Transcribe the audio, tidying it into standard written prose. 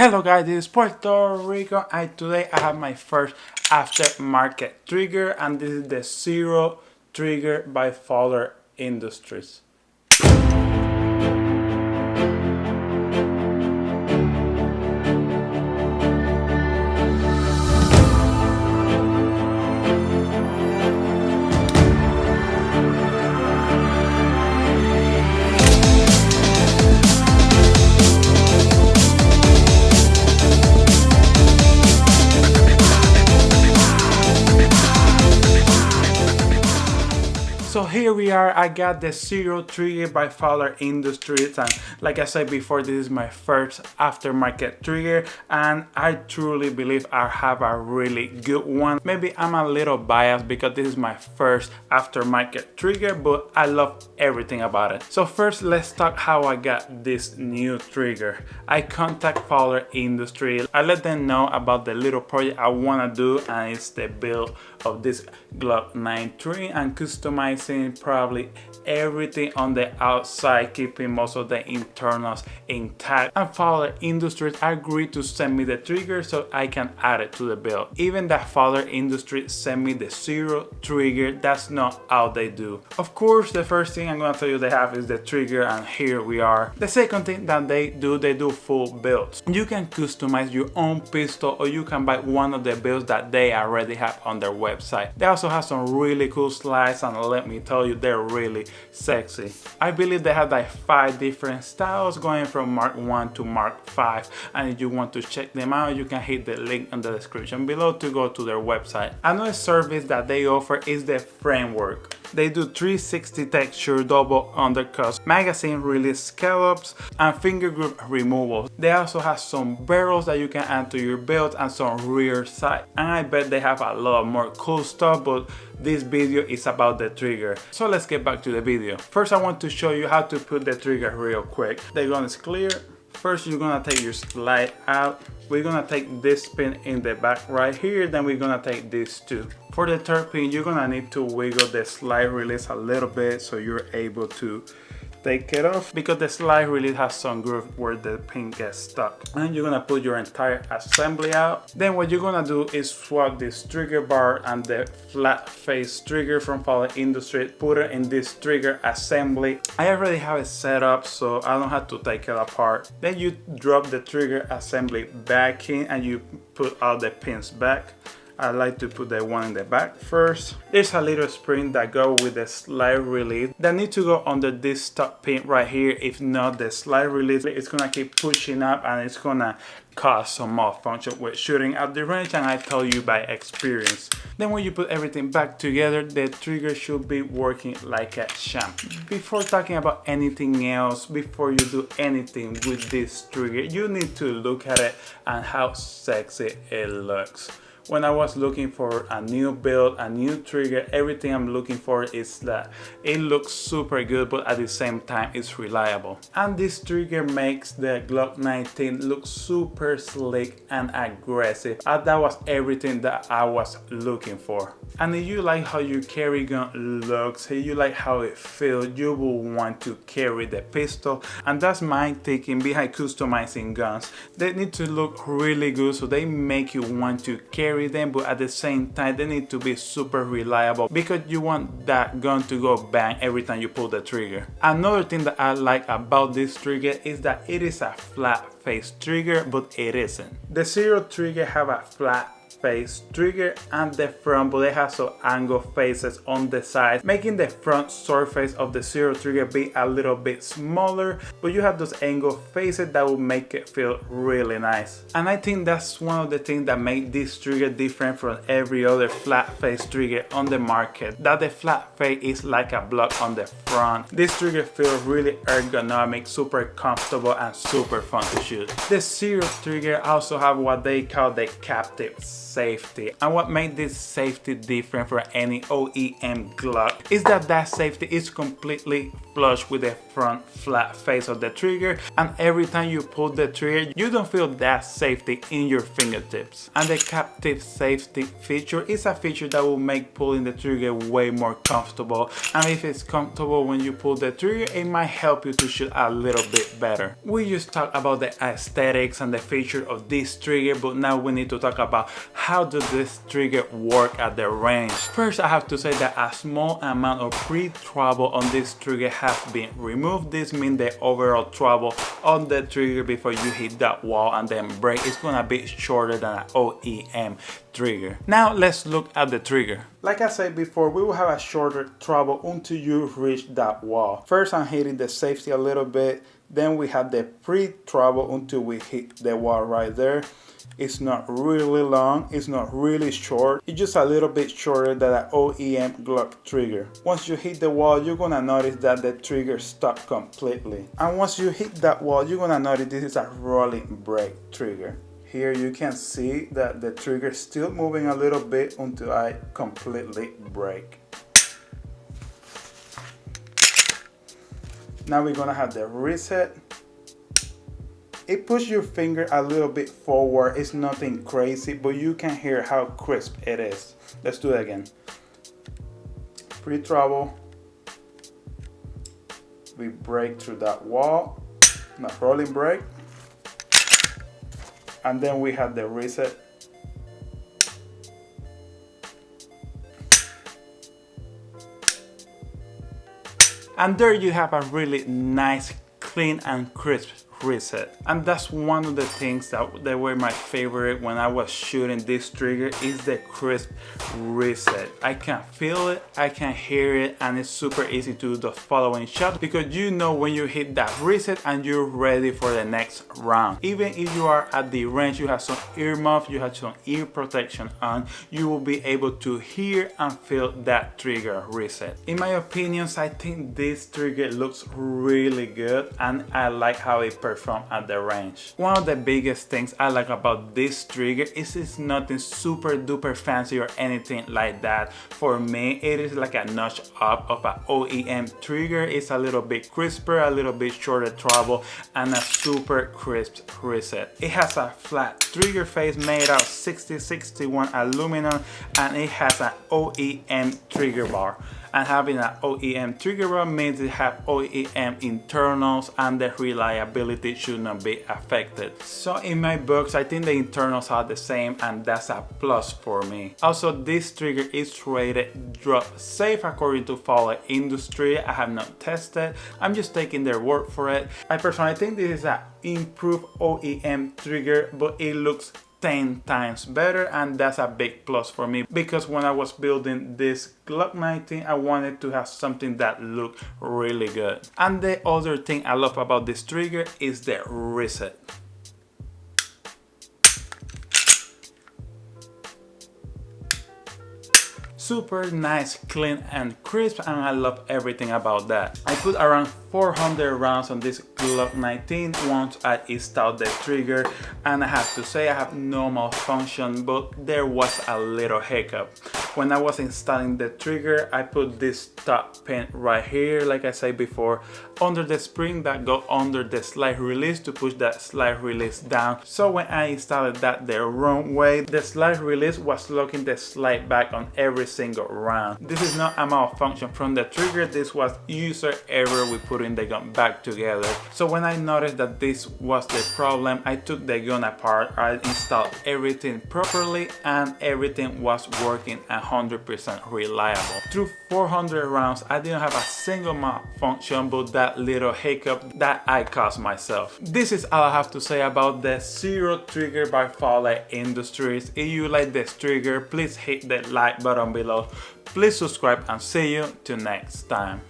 Hello guys, this is PuertoRecon and today I have my first aftermarket trigger, and this is the Zero trigger by FOWLER Industries. So here we are, I got the Zero trigger by FOWLER Industries, and like I said before, this is my first aftermarket trigger and I truly believe I have a really good one. Maybe I'm a little biased because this is my first aftermarket trigger, but I love everything about it. So first, let's talk how I got this new trigger. I contact FOWLER Industries. I let them know about the little project I want to do, and it's the build of this Glock 9 and customizing probably everything on the outside, keeping most of the internals intact. And FOWLER Industries agreed to send me the trigger so I can add it to the build. Even that FOWLER Industries sent me the Zero trigger, that's not how they do. Of course, the first thing I'm gonna tell you they have is the trigger, and here we are. The second thing that they do full builds. You can customize your own pistol, or you can buy one of the builds that they already have on their website. They also have some really cool slides, and let me tell you, they're really sexy. I believe they have like 5 different styles going from Mark 1 to Mark 5, and if you want to check them out, you can hit the link in the description below to go to their website. Another service that they offer is the framework. They do 360 texture, double undercuts, magazine release scallops, and finger grip removal. They also have some barrels that you can add to your build and some rear sight. And I bet they have a lot more cool stuff, but this video is about the trigger. So let's get back to the video. First, I want to show you how to put the trigger real quick. The gun is clear. First, you're gonna take your slide out. We're gonna take this pin in the back right here, then we're gonna take these two. For the third pin, you're gonna need to wiggle the slide release a little bit so you're able to take it off, because the slide release has some groove where the pin gets stuck. And you're gonna put your entire assembly out. Then what you're gonna do is swap this trigger bar and the flat face trigger from FOWLER Industries, put it in this trigger assembly. I already have it set up so I don't have to take it apart. Then you drop the trigger assembly back in and you put all the pins back. I like to put the one in the back first. There's a little spring that go with the slide release that need to go under this top pin right here. If not, the slide release it's gonna keep pushing up and it's gonna cause some malfunction with shooting at the range, and I tell you by experience. Then when you put everything back together, the trigger should be working like a champ. Before talking about anything else, before you do anything with this trigger, you need to look at it and how sexy it looks. When I was looking for a new build, a new trigger, everything I'm looking for is that it looks super good, but at the same time it's reliable. And this trigger makes the Glock 19 look super slick and aggressive. And that was everything that I was looking for. And if you like how your carry gun looks, if you like how it feels, you will want to carry the pistol. And that's my thinking behind customizing guns. They need to look really good, so they make you want to carry them, but at the same time they need to be super reliable because you want that gun to go bang every time you pull the trigger. Another thing that I like about this trigger is that it is a flat face trigger, but it isn't. The Zero trigger have a flat face trigger and the front, but they have some angle faces on the side, making the front surface of the Zero trigger be a little bit smaller, but you have those angle faces that will make it feel really nice. And I think that's one of the things that make this trigger different from every other flat face trigger on the market, that the flat face is like a block on the front. This trigger feels really ergonomic, super comfortable, and super fun to shoot. The Zero trigger also have what they call the captive safety, and what made this safety different from any OEM Glock is that safety is completely flush with the front flat face of the trigger, and every time you pull the trigger you don't feel that safety in your fingertips. And the captive safety feature is a feature that will make pulling the trigger way more comfortable, and if it's comfortable when you pull the trigger, it might help you to shoot a little bit better. We just talked about the aesthetics and the feature of this trigger, but now we need to talk about how does this trigger work at the range. First, I have to say that a small amount of pre-travel on this trigger has been removed. This means the overall travel on the trigger before you hit that wall and then break is gonna be shorter than an OEM trigger. Now let's look at the trigger. Like I said before, we will have a shorter travel until you reach that wall. First, I'm hitting the safety a little bit, then we have the pre-travel until we hit the wall right there. It's not really long, it's not really short, it's just a little bit shorter than an OEM Glock trigger. Once you hit the wall, you're gonna notice that the trigger stopped completely. And once you hit that wall, you're gonna notice this is a rolling break trigger. Here you can see that the trigger is still moving a little bit until I completely break. Now we're gonna have the reset. It pushes your finger a little bit forward. It's nothing crazy, but you can hear how crisp it is. Let's do it again. Pre-travel. We break through that wall. Now rolling break. And then we have the reset. And there you have a really nice, clean and crisp reset. And that's one of the things that were my favorite when I was shooting this trigger is the crisp reset. I can feel it, I can hear it, and it's super easy to do the following shot because you know when you hit that reset and you're ready for the next round. Even if you are at the range, you have some earmuffs, you have some ear protection on, you will be able to hear and feel that trigger reset. In my opinions, I think this trigger looks really good and I like how it perform at the range. One of the biggest things I like about this trigger is it's nothing super duper fancy or anything like that. For me, it is like a notch up of an OEM trigger. It's a little bit crisper, a little bit shorter travel, and a super crisp reset. It has a flat trigger face made out of 6061 aluminum, and it has an OEM trigger bar. And having an OEM trigger bar means it has OEM internals and the reliability should not be affected. So in my books, I think the internals are the same and that's a plus for me. Also, this trigger is rated drop safe according to FOWLER industry. I have not tested, I'm just taking their word for it. I personally think this is an improved OEM trigger, but it looks 10 times better, and that's a big plus for me because when I was building this Glock 19, I wanted to have something that looked really good. And the other thing I love about this trigger is the reset. Super nice, clean and crisp, and I love everything about that. I put around 400 rounds on this Glock 19 once I installed the trigger, and I have to say I have no malfunction, but there was a little hiccup. When I was installing the trigger, I put this top pin right here, like I said before, under the spring that go under the slide release to push that slide release down. So when I installed that the wrong way, the slide release was locking the slide back on every single round. This is not a malfunction from the trigger, this was user error with putting the gun back together. So when I noticed that this was the problem, I took the gun apart, I installed everything properly, and everything was working 100% reliable. Through 400 rounds, I didn't have a single malfunction but that little hiccup that I caused myself. This is all I have to say about the Zero trigger by FOWLER Industries. If you like this trigger, please hit the like button below. Please subscribe and see you till next time.